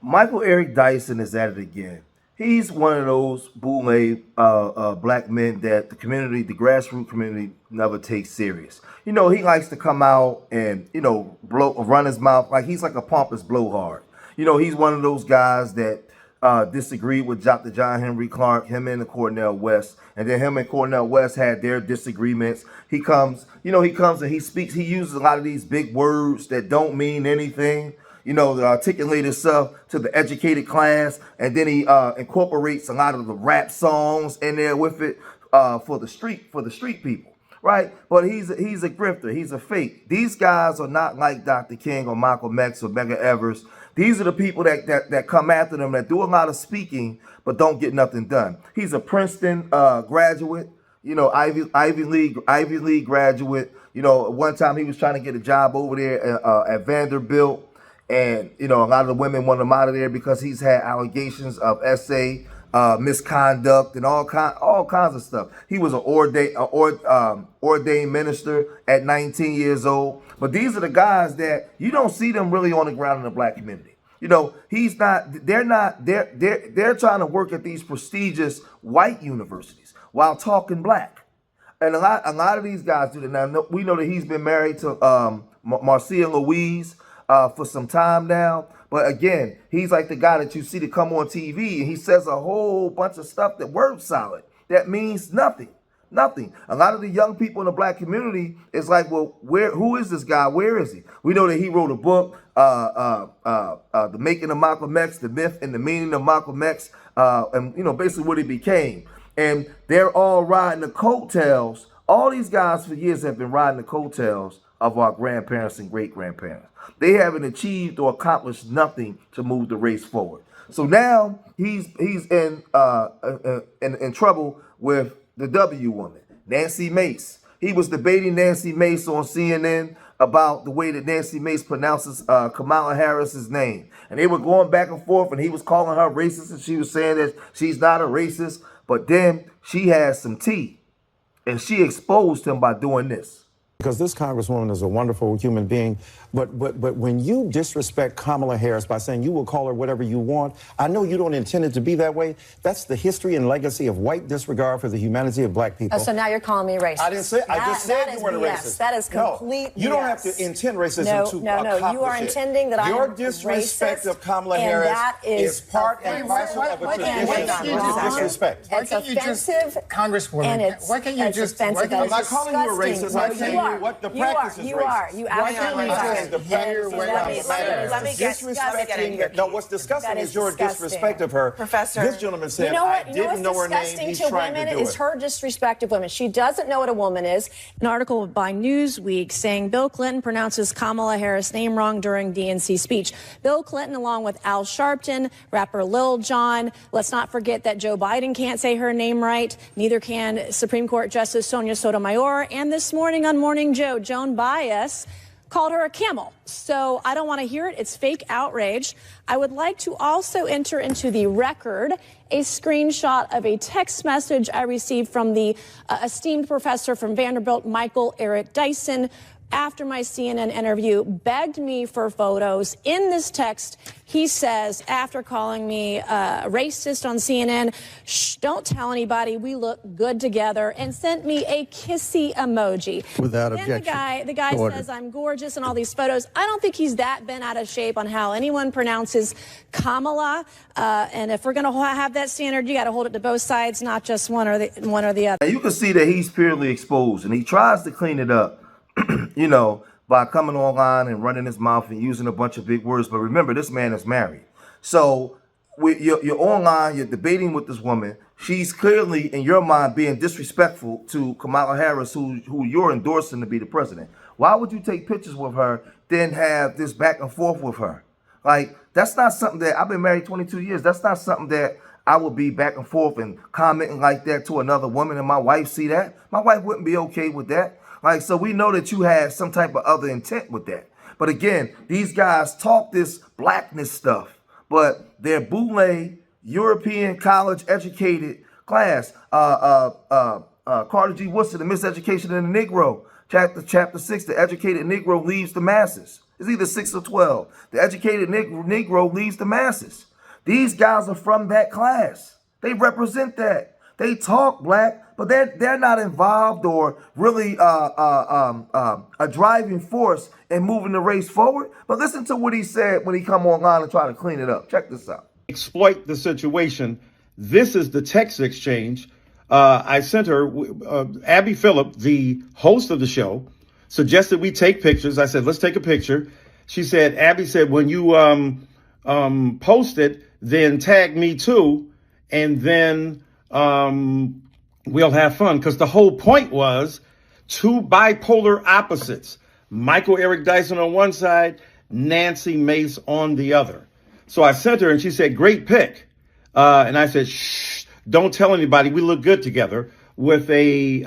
Michael Eric Dyson is at it again. He's one of those boule black men that the community, the grassroots community, never takes serious. You know, he likes to come out and, run his mouth like he's like a pompous blowhard. You know, he's one of those guys that disagreed with Dr. John Henry Clark, him and the Cornel West, and then him and Cornel West had their disagreements. He comes and he speaks, he uses a lot of these big words that don't mean anything, to articulate himself to the educated class, and then he incorporates a lot of the rap songs in there with it for the street people, right? But he's a grifter, he's a fake. These guys are not like Dr. King or Malcolm X or Medgar Evers. These are the people that come after them, that do a lot of speaking but don't get nothing done. He's a Princeton graduate, Ivy League graduate. One time he was trying to get a job over there at Vanderbilt. And, a lot of the women want him out of there because he's had allegations of essay misconduct and all kinds of stuff. He was an ordained minister at 19 years old. But these are the guys that you don't see them really on the ground in the black community. They're trying to work at these prestigious white universities while talking black. And a lot of these guys do that. Now, we know that he's been married to Marcia Louise for some time now. But again, he's like the guy that you see to come on TV and he says a whole bunch of stuff that word salad. That means nothing. Nothing. A lot of the young people in the black community is like, well, who is this guy? Where is he? We know that he wrote a book, The Making of Malcolm X, The Myth and the Meaning of Malcolm X, and basically what he became. And they're all riding the coattails. All these guys for years have been riding the coattails of our grandparents and great-grandparents. They haven't achieved or accomplished nothing to move the race forward. So now he's in trouble with the W woman, Nancy Mace. He was debating Nancy Mace on CNN about the way that Nancy Mace pronounces Kamala Harris's name. And they were going back and forth, and he was calling her racist, and she was saying that she's not a racist. But then she has some tea, and she exposed him by doing this. Because this Congresswoman is a wonderful human being, but when you disrespect Kamala Harris by saying you will call her whatever you want, I know you don't intend it to be that way. That's the history and legacy of white disregard for the humanity of black people. Oh, so now you're calling me racist. I didn't say. I just said you weren't a racist. That is complete. No, you don't have to intend racism to accomplish you are intending that I am Your disrespect racist, of Kamala Harris is part and parcel of a tradition of disrespect. It's offensive, Congresswoman. Why can't you just? I'm not calling you a racist. I'm saying what the practice is racist. You are. The practice disrespecting. No, what's disgusting is your disrespect of her. Professor, this gentleman said, I didn't know her name. He's trying to do it. Is her disrespect of women. She doesn't know what a woman is. An article by Newsweek saying Bill Clinton pronounces Kamala Harris' name wrong during DNC speech. Bill Clinton, along with Al Sharpton, rapper Lil Jon. Let's not forget that Joe Biden can't say her name right. Neither can Supreme Court Justice Sonia Sotomayor. And this morning on Morning Joe, Joan Baez called her a camel. So I don't want to hear it. It's fake outrage. I would like to also enter into the record a screenshot of a text message I received from the esteemed professor from Vanderbilt, Michael Eric Dyson, after my CNN interview, begged me for photos. In this text, he says, after calling me racist on CNN, shh, don't tell anybody, we look good together, and sent me a kissy emoji. Without then objection. The guy says I'm gorgeous in all these photos. I don't think he's that bent out of shape on how anyone pronounces Kamala. And if we're going to have that standard, you got to hold it to both sides, not just one or the other. And you can see that he's purely exposed, and he tries to clean it up. By coming online and running his mouth and using a bunch of big words. But remember, this man is married. So you're online, you're debating with this woman. She's clearly, in your mind, being disrespectful to Kamala Harris, who you're endorsing to be the president. Why would you take pictures with her, then have this back and forth with her? Like, that's not something that, I've been married 22 years. That's not something that I would be back and forth and commenting like that to another woman, and my wife see that. My wife wouldn't be okay with that. Like, so we know that you had some type of other intent with that. But again, these guys talk this blackness stuff, but they're boule, European college educated class. Carter G. Woodson, The Miseducation of the Negro, chapter 6, The Educated Negro Leaves the Masses. It's either 6 or 12. The educated Negro leads the masses. These guys are from that class. They represent that. They talk black, but they're not involved or really a driving force in moving the race forward. But listen to what he said when he come online and try to clean it up. Check this out. Exploit the situation. This is the text exchange. I sent her, Abby Phillip, the host of the show, suggested we take pictures. I said, let's take a picture. She said, Abby said, when you post it, then tag me too, and then we'll have fun. Because the whole point was two bipolar opposites. Michael Eric Dyson on one side, Nancy Mace on the other. So I sent her and she said, great pick. And I said, shh, don't tell anybody. We look good together, with a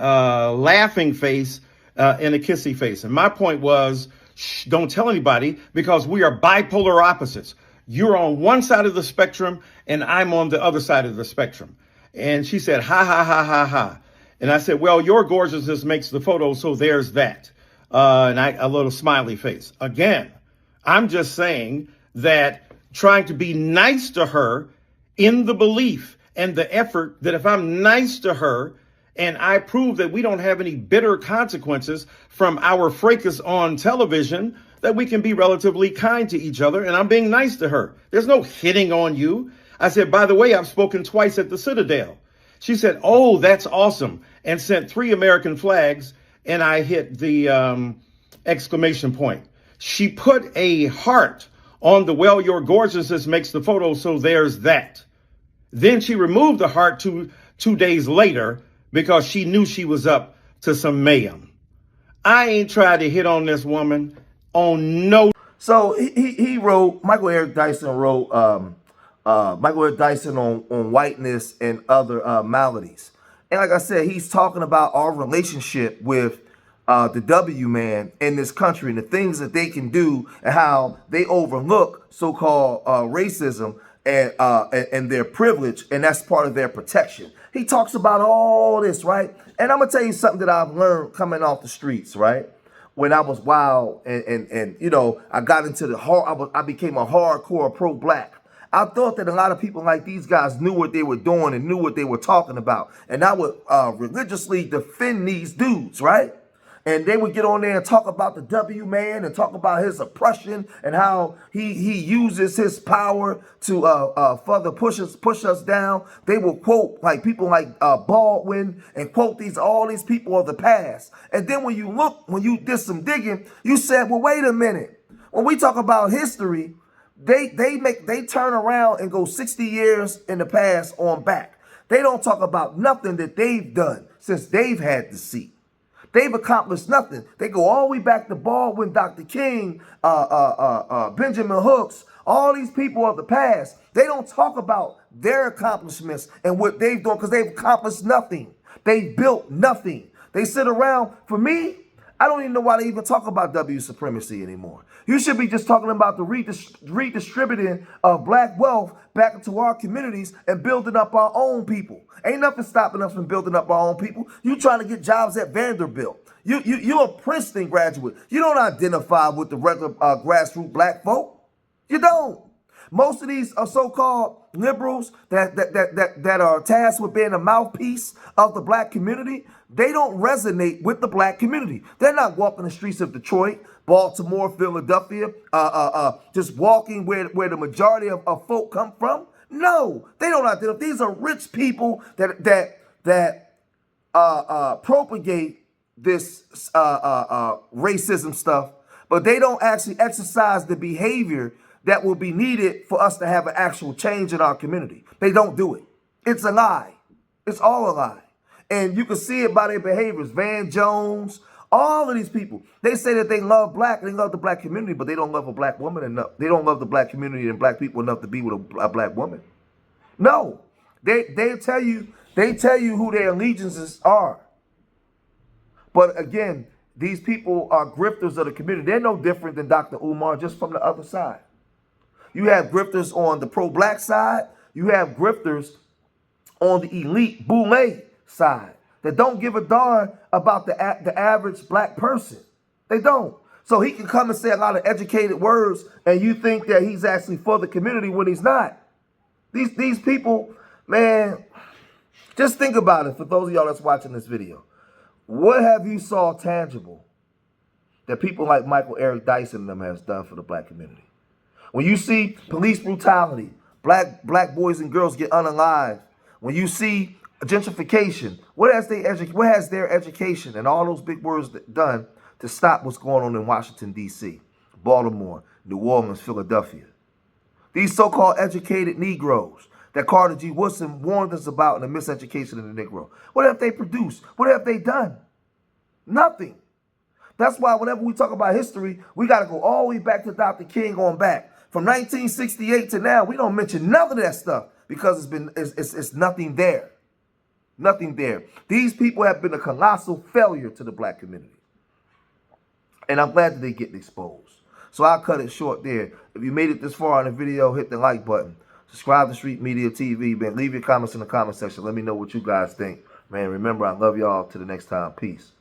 laughing face and a kissy face. And my point was, shh, don't tell anybody, because we are bipolar opposites. You're on one side of the spectrum and I'm on the other side of the spectrum. And she said, ha, ha, ha, ha, ha. And I said, well, your gorgeousness makes the photo, so there's that. And a little smiley face. Again, I'm just saying that trying to be nice to her in the belief and the effort that if I'm nice to her and I prove that we don't have any bitter consequences from our fracas on television, that we can be relatively kind to each other, and I'm being nice to her. There's no hitting on you. I said, by the way, I've spoken twice at the Citadel. She said, oh, that's awesome, and sent 3 American flags, and I hit the exclamation point. She put a heart on the, well, your gorgeousness makes the photo, so there's that. Then she removed the heart two days later because she knew she was up to some mayhem. I ain't tried to hit on this woman on no. So he wrote, Michael Eric Dyson wrote, Michael Eric Dyson on whiteness and other maladies. And like I said, he's talking about our relationship with the W man in this country and the things that they can do and how they overlook so-called racism and their privilege, and that's part of their protection. He talks about all this, right? And I'm gonna tell you something that I've learned coming off the streets, right? When I was wild and you know, I got into the I became a hardcore pro-black. I thought that a lot of people like these guys knew what they were doing and knew what they were talking about. And I would religiously defend these dudes, right? And they would get on there and talk about the W man and talk about his oppression and how he uses his power to further push us down. They will quote like people like Baldwin and quote all these people of the past. And then when you did some digging, you said, well, wait a minute. When we talk about history, they turn around and go 60 years in the past on back. They don't talk about nothing that they've done since they've had the seat. They've accomplished nothing. They go all the way back to Baldwin, Dr. King, Benjamin Hooks, all these people of the past. They don't talk about their accomplishments and what they've done because they've accomplished nothing. They built nothing. They sit around. For me, I don't even know why they even talk about W supremacy anymore. You should be just talking about the redistributing of black wealth back into our communities and building up our own people. Ain't nothing stopping us from building up our own people. You trying to get jobs at Vanderbilt. You're a Princeton graduate. You don't identify with the regular grassroots black folk. You don't. Most of these are so-called liberals that are tasked with being a mouthpiece of the black community. They don't resonate with the black community. They're not walking the streets of Detroit, Baltimore, Philadelphia, just walking where the majority of folk come from. No, they don't identify. These are rich people that propagate this racism stuff, but they don't actually exercise the behavior that will be needed for us to have an actual change in our community. They don't do it. It's a lie. It's all a lie. And you can see it by their behaviors. Van Jones, all of these people, they say that they love black and they love the black community, but they don't love a black woman enough. They don't love the black community and black people enough to be with a black woman. No, they tell you who their allegiances are. But again, these people are grifters of the community. They're no different than Dr. Umar, just from the other side. You have grifters on the pro-black side. You have grifters on the elite boule side that don't give a darn about the average black person. They don't. So he can come and say a lot of educated words, and you think that he's actually for the community when he's not. These people, man, just think about it for those of y'all that's watching this video. What have you saw tangible that people like Micheal, Eric, Dyson and them has done for the black community? When you see police brutality, black boys and girls get unalived, when you see gentrification, what has their education and all those big words done to stop what's going on in Washington, D.C., Baltimore, New Orleans, Philadelphia? These so-called educated Negroes that Carter G. Woodson warned us about in the miseducation of the Negro. What have they produced? What have they done? Nothing. That's why whenever we talk about history, we got to go all the way back to Dr. King on back. From 1968 to now, we don't mention none of that stuff because it's nothing there. Nothing there. These people have been a colossal failure to the black community. And I'm glad that they're getting exposed. So I'll cut it short there. If you made it this far on the video, hit the like button. Subscribe to Street Media TV, man. Leave your comments in the comment section. Let me know what you guys think. Man, remember, I love y'all. Till the next time. Peace.